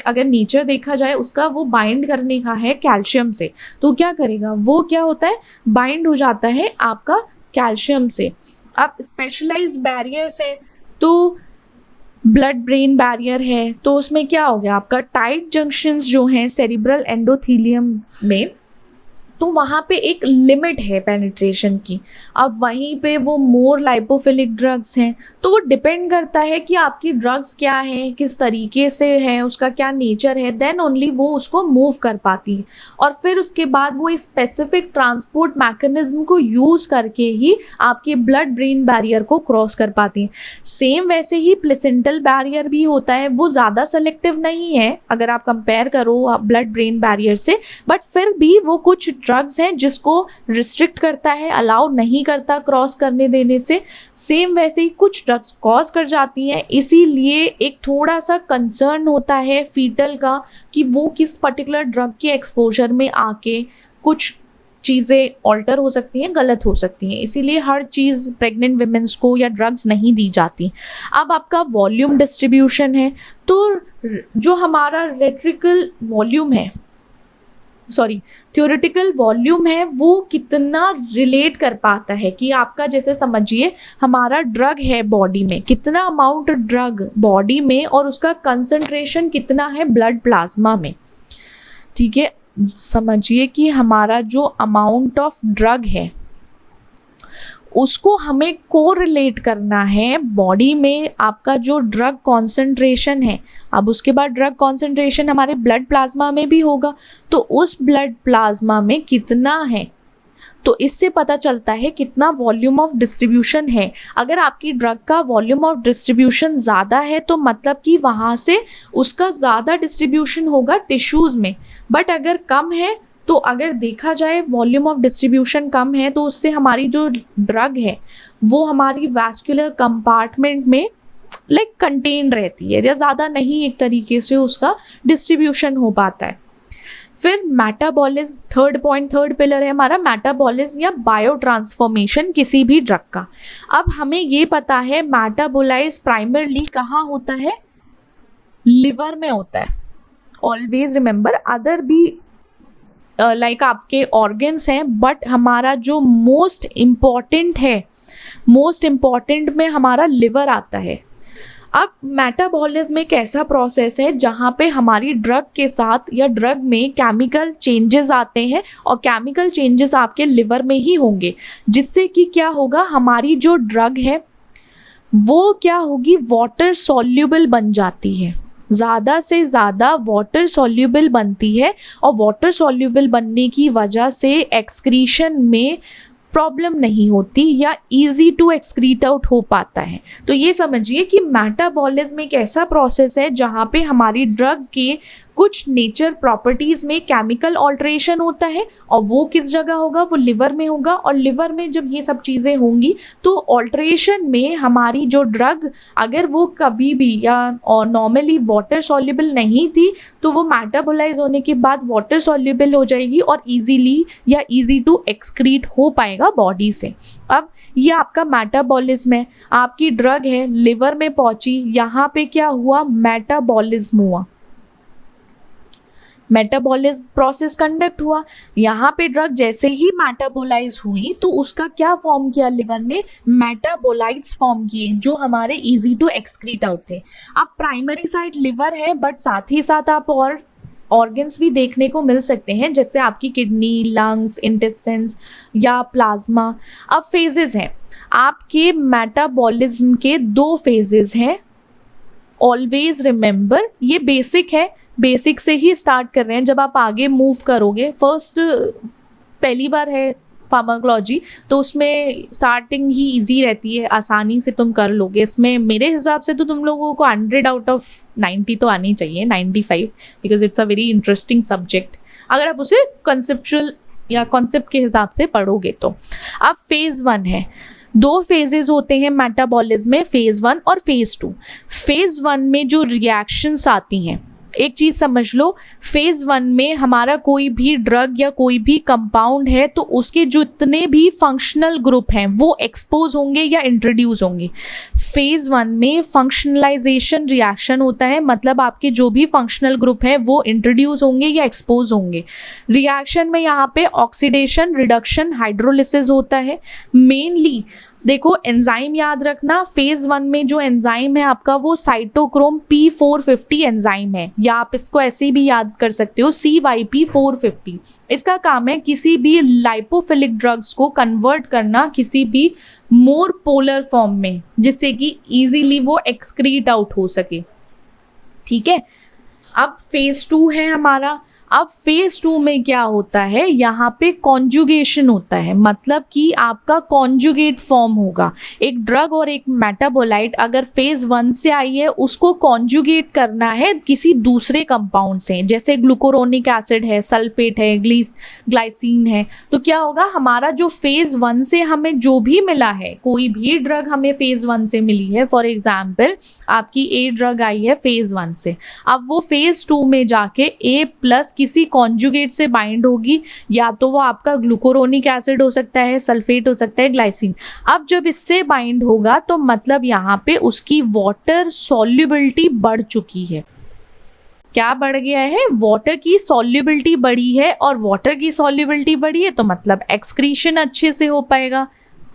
[SPEAKER 1] अगर नेचर देखा जाए उसका, वो बाइंड करने का है कैल्शियम से। तो क्या करेगा वो, क्या होता है, बाइंड हो जाता है आपका कैल्शियम से। अब स्पेशलाइज्ड बैरियर्स है, तो ब्लड ब्रेन बैरियर है, तो उसमें क्या हो गया, आपका टाइट जंक्शंस जो हैं सेरिब्रल एंडोथीलियम में, तो वहाँ पे एक लिमिट है पेनिट्रेशन की। अब वहीं पे वो मोर लाइपोफिलिक ड्रग्स हैं, तो वो डिपेंड करता है कि आपकी ड्रग्स क्या है, किस तरीके से है, उसका क्या नेचर है, देन ओनली वो उसको मूव कर पाती है। और फिर उसके बाद वो स्पेसिफिक ट्रांसपोर्ट मैकेनिज्म को यूज़ करके ही आपके ब्लड ब्रेन बैरियर को क्रॉस कर पाती है। सेम वैसे ही प्लेसेंटल बैरियर भी होता है, वो ज़्यादा सेलेक्टिव नहीं है अगर आप कंपेयर करो ब्लड ब्रेन बैरियर से, बट फिर भी वो कुछ ड्रग्स हैं जिसको रिस्ट्रिक्ट करता है, अलाउ नहीं करता क्रॉस करने देने से। सेम वैसे ही कुछ ड्रग्स कॉज कर जाती हैं, इसीलिए एक थोड़ा सा कंसर्न होता है फीटल का कि वो किस पर्टिकुलर ड्रग के एक्सपोजर में आके कुछ चीज़ें ऑल्टर हो सकती हैं, गलत हो सकती हैं। इसीलिए हर चीज़ प्रेग्नेंट विमेंस को या ड्रग्स नहीं दी जाती। अब आपका वॉल्यूम डिस्ट्रीब्यूशन है, तो जो हमारा रेट्रिकल वॉल्यूम है, थ्योरेटिकल वॉल्यूम है, वो कितना रिलेट कर पाता है कि आपका, जैसे समझिए हमारा ड्रग है बॉडी में, कितना अमाउंट ड्रग बॉडी में और उसका कंसंट्रेशन कितना है ब्लड प्लाज्मा में। ठीक है, समझिए कि हमारा जो अमाउंट ऑफ ड्रग है उसको हमें कोरिलेट करना है बॉडी में आपका जो ड्रग कॉन्सेंट्रेशन है। अब उसके बाद ड्रग कॉन्सेंट्रेशन हमारे ब्लड प्लाज्मा में भी होगा, तो उस ब्लड प्लाज्मा में कितना है, तो इससे पता चलता है कितना वॉल्यूम ऑफ डिस्ट्रीब्यूशन है। अगर आपकी ड्रग का वॉल्यूम ऑफ डिस्ट्रीब्यूशन ज़्यादा है तो मतलब कि वहाँ से उसका ज़्यादा डिस्ट्रीब्यूशन होगा टिश्यूज़ में, बट अगर कम है, तो अगर देखा जाए वॉल्यूम ऑफ डिस्ट्रीब्यूशन कम है, तो उससे हमारी जो ड्रग है वो हमारी वैस्कुलर कंपार्टमेंट में कंटेन रहती है, या ज़्यादा नहीं एक तरीके से उसका डिस्ट्रीब्यूशन हो पाता है। फिर मेटाबॉलिज्म, थर्ड पिलर है हमारा मेटाबॉलिज्म या बायो ट्रांसफॉर्मेशन किसी भी ड्रग का। अब हमें ये पता है मेटाबोलाइज प्राइमरली कहाँ होता है, लिवर में होता है। ऑलवेज रिमेंबर, अदर भी आपके ऑर्गन्स हैं, बट हमारा जो मोस्ट इम्पॉर्टेंट में हमारा लिवर आता है। अब मेटाबॉलिज्म एक ऐसा प्रोसेस है जहाँ पे हमारी ड्रग के साथ या ड्रग में केमिकल चेंजेस आते हैं, और केमिकल चेंजेस आपके लिवर में ही होंगे, जिससे कि क्या होगा, हमारी जो ड्रग है वो क्या होगी, वाटर सॉल्युबल बन जाती है, ज़्यादा से ज़्यादा वाटर सॉल्युबल बनती है, और वाटर सॉल्युबल बनने की वजह से एक्सक्रीशन में प्रॉब्लम नहीं होती या इजी टू एक्सक्रीट आउट हो पाता है। तो ये समझिए कि मेटाबॉलिज्म एक ऐसा प्रोसेस है जहाँ पे हमारी ड्रग के कुछ नेचर प्रॉपर्टीज़ में केमिकल ऑल्ट्रेशन होता है, और वो किस जगह होगा, वो लिवर में होगा। और लिवर में जब ये सब चीज़ें होंगी तो ऑल्ट्रेशन में हमारी जो ड्रग, अगर वो कभी भी या और नॉर्मली वाटर सॉल्युबल नहीं थी, तो वो मेटाबोलाइज होने के बाद वाटर सॉल्युबल हो जाएगी और इजीली या इजी टू एक्सक्रीट हो पाएगा बॉडी से। अब ये आपका मेटाबॉलिज्म है, आपकी ड्रग है, लिवर में पहुंची, यहाँ पे क्या हुआ, मेटाबॉलिज्म हुआ, मेटाबॉलिज्म प्रोसेस कंडक्ट हुआ। यहाँ पे ड्रग जैसे ही मेटाबोलाइज हुई तो उसका क्या फॉर्म किया, लिवर ने मेटाबोलाइट्स फॉर्म किए जो हमारे इजी टू एक्सक्रीट आउट थे। अब प्राइमरी साइट लिवर है, बट साथ ही साथ आप और ऑर्गन्स भी देखने को मिल सकते हैं, जैसे आपकी किडनी, लंग्स, इंटेस्टाइन्स या प्लाज्मा। अब फेजेस हैं, आपके मेटाबॉलिज्म के 2 फेजेस हैं। ऑलवेज रिमेंबर, ये बेसिक है, बेसिक से ही स्टार्ट कर रहे हैं। जब आप आगे मूव करोगे, फर्स्ट पहली बार है फार्माकोलॉजी, तो उसमें स्टार्टिंग ही इजी रहती है, आसानी से तुम कर लोगे। इसमें मेरे हिसाब से तो तुम लोगों को 100 आउट ऑफ 90 तो आनी चाहिए, 95, because it's a very interesting subject अगर आप उसे कंसेप्चुअल या कॉन्सेप्ट के हिसाब से पढ़ोगे तो। अब फेज़ 1 है, 2 फेजेस होते हैं मेटाबॉलिज्म में, फेज़ 1 और फेज़ 2। फेज़ 1 में जो रिएक्शंस आती हैं, एक चीज़ समझ लो, फेज़ 1 में हमारा कोई भी ड्रग या कोई भी कंपाउंड है तो उसके जितने भी फंक्शनल ग्रुप हैं वो एक्सपोज होंगे या इंट्रोड्यूस होंगे। फेज़ 1 में फंक्शनलाइजेशन रिएक्शन होता है, मतलब आपके जो भी फंक्शनल ग्रुप हैं वो इंट्रोड्यूस होंगे या एक्सपोज होंगे। रिएक्शन में यहाँ पे ऑक्सीडेशन, रिडक्शन, हाइड्रोलिसिस होता है मेनली। देखो एंजाइम याद रखना, फेज़ 1 में जो एंजाइम है आपका वो साइटोक्रोम P450 एंजाइम है, या आप इसको ऐसे भी याद कर सकते हो CYP450। इसका काम है किसी भी लाइपोफिलिक ड्रग्स को कन्वर्ट करना किसी भी मोर पोलर फॉर्म में, जिससे कि इजीली वो एक्सक्रीट आउट हो सके। ठीक है, अब फेज़ 2 है हमारा। अब फेज़ 2 में क्या होता है, यहाँ पे कॉन्जुगेशन होता है, मतलब कि आपका कॉन्जुगेट फॉर्म होगा। एक ड्रग और एक मेटाबोलाइट अगर फेज़ 1 से आई है, उसको कॉन्जुगेट करना है किसी दूसरे कंपाउंड से, जैसे ग्लूकोरोनिक एसिड है, सल्फेट है, ग्लाइसिन है। तो क्या होगा, हमारा जो फेज़ 1 से हमें जो भी मिला है, कोई भी ड्रग हमें फेज़ 1 से मिली है, फॉर एग्जाम्पल आपकी ए ड्रग आई है फेज़ 1 से, अब वो फेज़ 2 में जाके ए प्लस किसी कॉन्जुगेट से बाइंड होगी, या तो वो आपका ग्लूकोरोनिक एसिड हो सकता है, सल्फेट हो सकता है, ग्लाइसिन। अब जब इससे बाइंड होगा तो मतलब यहाँ पे उसकी वाटर सॉल्युबिलिटी बढ़ चुकी है। क्या बढ़ गया है, वाटर की सॉल्युबिलिटी बढ़ी है, और वाटर की सॉल्युबिलिटी बढ़ी है तो मतलब एक्सक्रीशन अच्छे से हो पाएगा,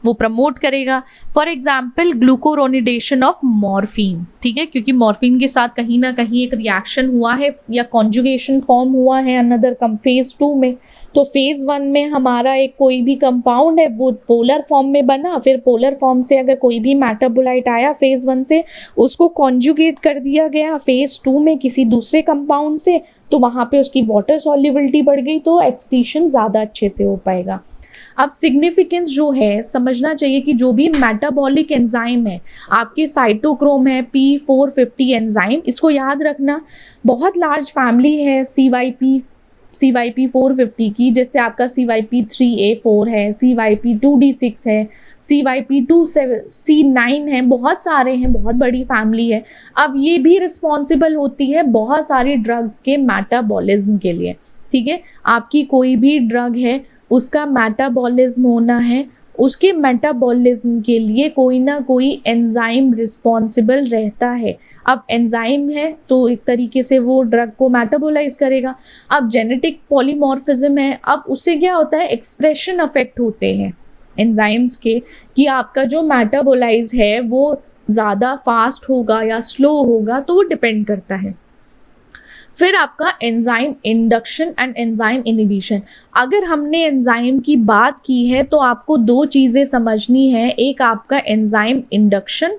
[SPEAKER 1] वो प्रमोट करेगा। For example glucuronidation of morphine, ठीक है, क्योंकि मॉर्फिन के साथ कहीं ना कहीं एक रिएक्शन हुआ है या कॉन्जुगेशन फॉर्म हुआ है अनदर फेज़ 2 में। तो फेज़ 1 में हमारा एक कोई भी कंपाउंड है वो पोलर फॉर्म में बना, फिर पोलर फॉर्म से अगर कोई भी मेटाबोलाइट आया फेज़ 1 से, उसको कॉन्जुगेट कर दिया गया फेज़ 2 में किसी दूसरे कंपाउंड से, तो वहाँ पे उसकी वाटर सॉल्युबिलिटी बढ़ गई, तो एक्सक्रीशन ज़्यादा अच्छे से हो पाएगा। अब सिग्निफिकेंस जो है समझना चाहिए कि जो भी मेटाबॉलिक एंजाइम है, आपके साइटोक्रोम है P450 एंजाइम, इसको याद रखना। बहुत लार्ज फैमिली है CYP450 की, जैसे आपका CYP3A4 है, CYP2D6 है, CYP2C9 है, बहुत सारे हैं, बहुत बड़ी फैमिली है। अब ये भी रिस्पॉन्सिबल होती है बहुत सारी ड्रग्स के मेटाबॉलिज्म के लिए। ठीक है, आपकी कोई भी ड्रग है उसका मेटाबॉलिज्म होना है, उसके मेटाबॉलिज्म के लिए कोई ना कोई एंजाइम रिस्पॉन्सिबल रहता है। अब एंजाइम है तो एक तरीके से वो ड्रग को मेटाबोलाइज करेगा। अब जेनेटिक पॉलीमॉर्फिज्म है, अब उससे क्या होता है, एक्सप्रेशन अफेक्ट होते हैं एंजाइम्स के, कि आपका जो मेटाबोलाइज है वो ज़्यादा फास्ट होगा या स्लो होगा, तो वो डिपेंड करता है। फिर आपका enzyme induction and enzyme inhibition. अगर हमने एंजाइम की बात की है तो आपको 2 चीज़ें समझनी है, एक आपका एंजाइम इंडक्शन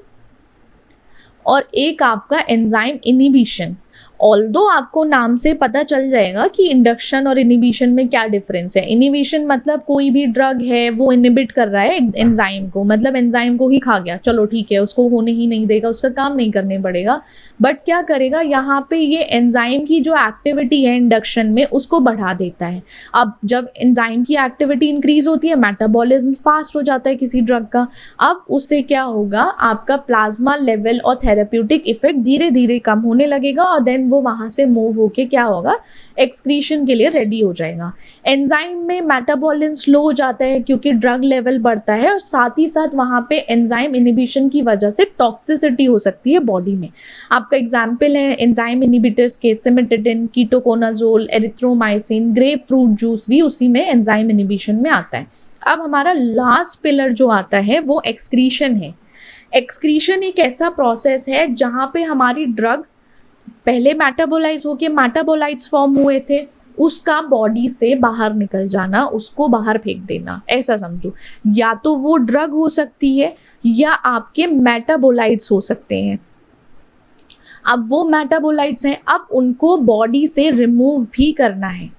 [SPEAKER 1] और एक आपका एंजाइम इनिबिशन। ऑल्दो आपको नाम से पता चल जाएगा कि इंडक्शन और इनिबिशन में क्या डिफरेंस है। इनिबिशन मतलब कोई भी ड्रग है वो इनिबिट कर रहा है एंजाइम को, मतलब एंजाइम को ही खा गया, चलो ठीक है, उसको होने ही नहीं देगा, उसका काम नहीं करने पड़ेगा। बट क्या करेगा, यहाँ पे ये एंजाइम की जो एक्टिविटी है इंडक्शन में उसको बढ़ा देता है। अब जब एंजाइम की एक्टिविटी इंक्रीज होती है, मेटाबॉलिज्म फास्ट हो जाता है किसी ड्रग का। अब उससे क्या होगा, आपका प्लाज्मा लेवल और थेरेप्यूटिक इफेक्ट धीरे धीरे कम होने लगेगा, और देन वो वहाँ से मूव होके क्या होगा, एक्सक्रीशन के लिए रेडी हो जाएगा। एंजाइम में मेटाबॉलिज्म स्लो हो जाता है क्योंकि ड्रग लेवल बढ़ता है, और साथ ही साथ वहाँ पे एंजाइम इनिबिशन की वजह से टॉक्सिसिटी हो सकती है बॉडी में। आपका एग्जाम्पल है एंजाइम इनिबिटर्स के cimetidine, ketoconazole, erythromycin, grep fruit juice भी उसी में एंजाइम इनिबिशन में आता है। अब हमारा लास्ट पिलर जो आता है वो एक्सक्रीशन है। एक्सक्रीशन एक ऐसा प्रोसेस है जहाँ पे हमारी ड्रग पहले मेटाबोलाइज होके मेटाबोलाइट्स फॉर्म हुए थे, उसका बॉडी से बाहर निकल जाना, उसको बाहर फेंक देना, ऐसा समझो। या तो वो ड्रग हो सकती है या आपके मेटाबोलाइट्स हो सकते हैं। अब वो मेटाबोलाइट्स हैं, अब उनको बॉडी से रिमूव भी करना है,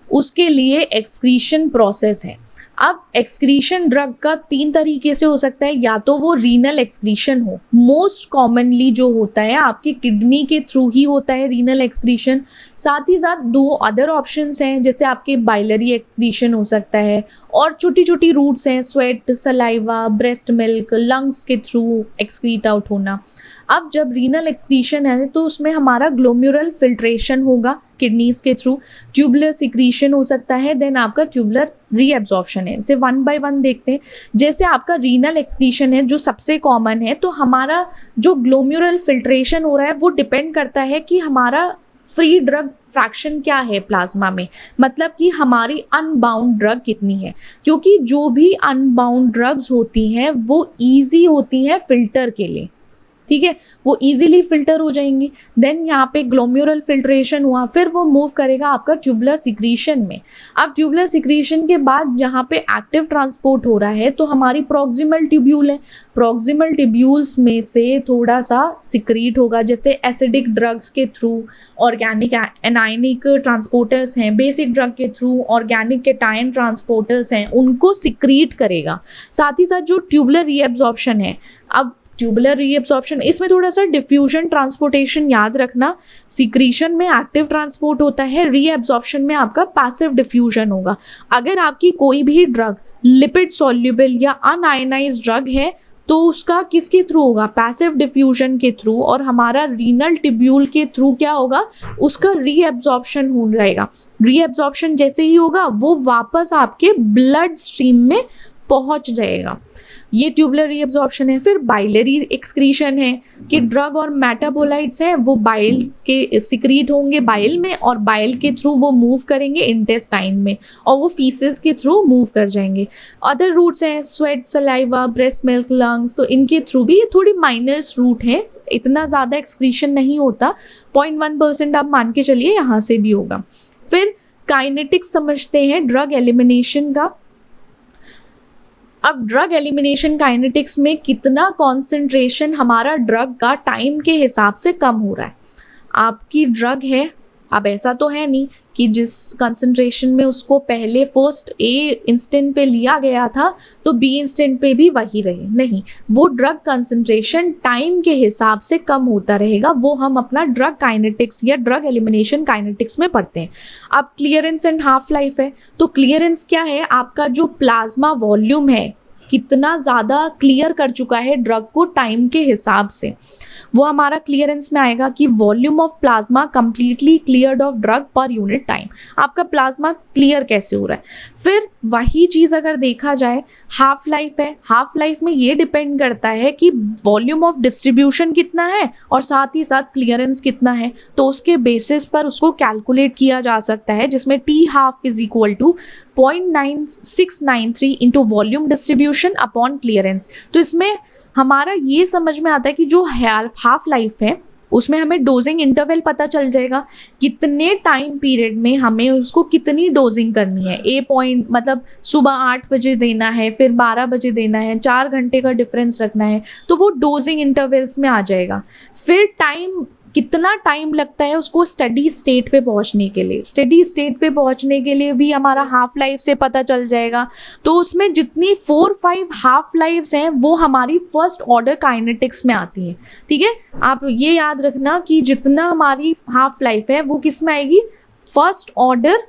[SPEAKER 1] उसके लिए एक्सक्रीशन प्रोसेस है। अब एक्सक्रीशन ड्रग का 3 तरीके से हो सकता है, या तो वो रीनल एक्सक्रीशन हो, मोस्ट कॉमनली जो होता है आपकी किडनी के थ्रू ही होता है रीनल एक्सक्रीशन। साथ ही साथ 2 अदर ऑप्शंस हैं, जैसे आपके बाइलरी एक्सक्रीशन हो सकता है, और छोटी छोटी रूट्स हैं, sweat, saliva, breast milk, lungs के थ्रू एक्सक्रीट आउट होना। अब जब रीनल एक्सक्रीशन है तो उसमें हमारा ग्लोम्युरल फिल्ट्रेशन होगा किडनीज के थ्रू, ट्यूबुलर सिक्रीशन हो सकता है, देन आपका ट्यूबुलर रीएब्जॉर्प्शन है। इसे 1 बाय 1 देखते हैं। जैसे आपका रीनल एक्सक्रीशन है जो सबसे कॉमन है, तो हमारा जो ग्लोम्युरल फिल्ट्रेशन हो रहा है वो डिपेंड करता है कि हमारा फ्री ड्रग फ्रैक्शन क्या है प्लाज्मा में, मतलब कि हमारी अनबाउंड ड्रग कितनी है, क्योंकि जो भी अनबाउंड ड्रग्स होती हैं वो ईजी होती हैं फिल्टर के लिए, ठीक है, वो इजीली फिल्टर हो जाएंगी। देन यहाँ पे ग्लोम्युरल फिल्ट्रेशन हुआ, फिर वो मूव करेगा आपका ट्यूबुलर सिक्रीशन में। अब ट्यूबुलर सिक्रीशन के बाद जहाँ पे एक्टिव ट्रांसपोर्ट हो रहा है तो हमारी प्रॉक्सिमल ट्यूब्यूल है, प्रॉक्सिमल ट्यूब्यूल्स में से थोड़ा सा सिक्रीट होगा, जैसे एसिडिक ड्रग्स के थ्रू ऑर्गेनिक एनायनिक ट्रांसपोर्टर्स हैं, बेसिक ड्रग के थ्रू ऑर्गेनिक केटायन ट्रांसपोर्टर्स हैं, उनको सिक्रीट करेगा। साथ ही साथ जो ट्यूबुलर रीएब्जॉर्प्शन है, अब ट्यूबुलर रीएब्जॉर्प्शन इसमें थोड़ा सा डिफ्यूजन ट्रांसपोर्टेशन याद रखना, सिक्रीशन में एक्टिव ट्रांसपोर्ट होता है, रीएब्जॉर्प्शन में आपका पैसिव डिफ्यूजन होगा। अगर आपकी कोई भी ड्रग लिपिड सॉल्युबल या अनआयनाइज्ड ड्रग है तो उसका किसके थ्रू होगा, पैसिव डिफ्यूजन के थ्रू, और हमारा रीनल ट्यूब्यूल के थ्रू क्या होगा, उसका रीएब्जॉर्प्शन हो जाएगा। रीएब्जॉर्प्शन जैसे ही होगा वो वापस आपके ब्लड स्ट्रीम में पहुंच जाएगा। ये ट्यूबुलर रीएब्जॉर्प्शन है। फिर बाइलरी एक्सक्रीशन है कि ड्रग और मेटाबोलाइट्स हैं वो बाइल्स के सिक्रीट होंगे बाइल में, और बाइल के थ्रू वो मूव करेंगे इंटेस्टाइन में, और वो फीसेस के थ्रू मूव कर जाएंगे। अदर रूट्स हैं sweat, saliva, breast milk, lungs, तो इनके थ्रू भी ये थोड़ी माइनर्स रूट है, इतना ज़्यादा एक्सक्रीशन नहीं होता, 0.1% आप मान के चलिए यहाँ से भी होगा। फिर काइनेटिक्स समझते हैं ड्रग एलिमिनेशन का। अब ड्रग एलिमिनेशन काइनेटिक्स में कितना कॉन्सेंट्रेशन हमारा ड्रग का टाइम के हिसाब से कम हो रहा है। आपकी ड्रग है, अब ऐसा तो है नहीं कि जिस कंसंट्रेशन में उसको पहले फर्स्ट ए इंस्टेंट पे लिया गया था तो बी इंस्टेंट पे भी वही रहे, नहीं, वो ड्रग कंसंट्रेशन टाइम के हिसाब से कम होता रहेगा। वो हम अपना ड्रग काइनेटिक्स या ड्रग एलिमिनेशन काइनेटिक्स में पढ़ते हैं। अब क्लियरेंस एंड हाफ लाइफ है, तो क्लियरेंस क्या है, आपका जो प्लाज्मा वॉल्यूम है कितना ज़्यादा क्लियर कर चुका है ड्रग को टाइम के हिसाब से, वो हमारा क्लियरेंस में आएगा कि volume of plasma completely cleared of drug per unit time, आपका प्लाज्मा क्लियर कैसे हो रहा है। फिर वही चीज़ अगर देखा जाए हाफ लाइफ है, हाफ लाइफ में ये डिपेंड करता है कि वॉल्यूम ऑफ डिस्ट्रीब्यूशन कितना है और साथ ही साथ क्लियरेंस कितना है, तो उसके बेसिस पर उसको कैलकुलेट किया जा सकता है, जिसमें T half is equal to 0.9693 into volume distribution upon clearance. तो इसमें हमारा ये समझ में आता है कि जो हाफ लाइफ है उसमें हमें डोजिंग इंटरवल पता चल जाएगा, कितने टाइम पीरियड में हमें उसको कितनी डोजिंग करनी है। ए पॉइंट मतलब सुबह 8 बजे देना है, फिर 12 बजे देना है, 4 घंटे का डिफरेंस रखना है, तो वो डोजिंग इंटरवल्स में आ जाएगा। फिर टाइम, कितना टाइम लगता है उसको स्टडी स्टेट पे पहुंचने के लिए, स्टडी स्टेट पे पहुंचने के लिए भी हमारा हाफ लाइफ से पता चल जाएगा। तो उसमें जितनी 4-5 हाफ लाइफ्स हैं वो हमारी फर्स्ट ऑर्डर काइनेटिक्स में आती हैं, ठीक है। आप ये याद रखना कि जितना हमारी हाफ लाइफ है वो किस में आएगी, फर्स्ट ऑर्डर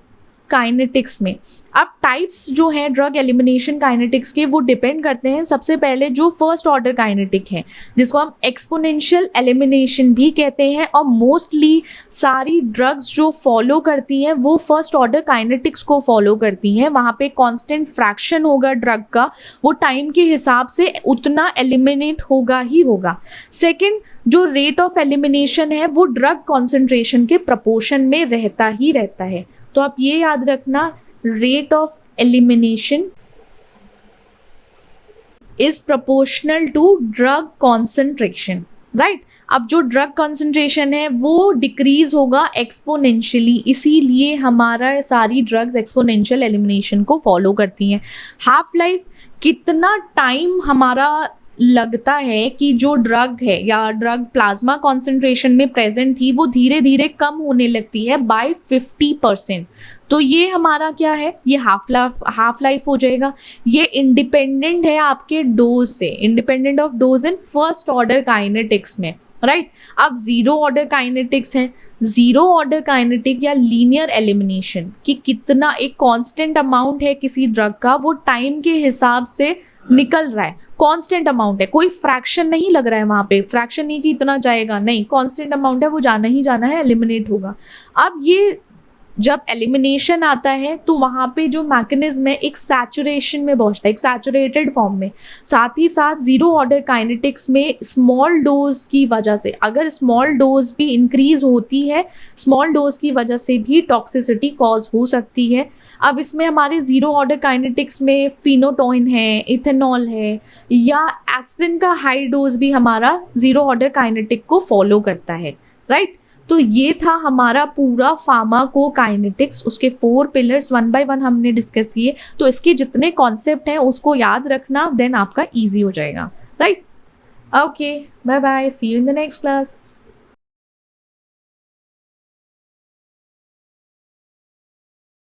[SPEAKER 1] काइनेटिक्स में। अब टाइप्स जो हैं ड्रग एलिमिनेशन काइनेटिक्स के वो डिपेंड करते हैं, सबसे पहले जो फर्स्ट ऑर्डर काइनेटिक है जिसको हम एक्सपोनेंशियल एलिमिनेशन भी कहते हैं, और मोस्टली सारी ड्रग्स जो फॉलो करती हैं वो फर्स्ट ऑर्डर काइनेटिक्स को फॉलो करती हैं। वहाँ पे कांस्टेंट फ्रैक्शन होगा ड्रग का, वो टाइम के हिसाब से उतना एलिमिनेट होगा ही होगा। सेकेंड, जो रेट ऑफ एलिमिनेशन है वो ड्रग कॉन्सेंट्रेशन के प्रपोर्शन में रहता ही रहता है। तो आप ये याद रखना, rate of elimination is proportional to drug concentration, right अब जो ड्रग कंसंट्रेशन है वो डिक्रीज होगा एक्सपोनेंशियली, इसीलिए हमारा सारी ड्रग्स एक्सपोनेंशियल एलिमिनेशन को फॉलो करती हैं। हाफ लाइफ कितना टाइम हमारा लगता है कि जो ड्रग है या ड्रग प्लाज्मा कॉन्सेंट्रेशन में प्रेजेंट थी वो धीरे धीरे कम होने लगती है बाय 50%। तो ये हमारा क्या है, ये हाफ लाइफ हो जाएगा। ये इंडिपेंडेंट है आपके डोज से, independent of dose in first order kinetics में, राइट। अब जीरो ऑर्डर काइनेटिक्स है, जीरो ऑर्डर काइनेटिक या लीनियर एलिमिनेशन कि कितना एक कांस्टेंट अमाउंट है किसी ड्रग का, वो टाइम के हिसाब से निकल रहा है, कांस्टेंट अमाउंट है, कोई फ्रैक्शन नहीं लग रहा है वहाँ पे, फ्रैक्शन नहीं कि इतना जाएगा, नहीं, कांस्टेंट अमाउंट है, वो जाना ही जाना है, एलिमिनेट होगा। अब ये जब एलिमिनेशन आता है तो वहाँ पे जो मैकेनिज्म है एक सैचुरेशन में पहुँचता है, एक सैचुरेटेड फॉर्म में। साथ ही साथ जीरो ऑर्डर काइनेटिक्स में स्मॉल डोज की वजह से, अगर स्मॉल डोज भी इंक्रीज होती है, स्मॉल डोज की वजह से भी टॉक्सिसिटी कॉज हो सकती है। अब इसमें हमारे जीरो ऑर्डर काइनेटिक्स में फिनोटोइन है, इथेनॉल है, या एस्प्रिन का हाई डोज भी हमारा जीरो ऑर्डर काइनेटिक को फॉलो करता है, राइट। तो ये था हमारा पूरा फार्माकोकाइनेटिक्स, उसके 4 पिलर्स 1 बाय 1 हमने डिस्कस किए। तो इसके जितने कॉन्सेप्ट हैं उसको याद रखना, देन आपका इजी हो जाएगा, right. Okay, bye bye, see you in the next class.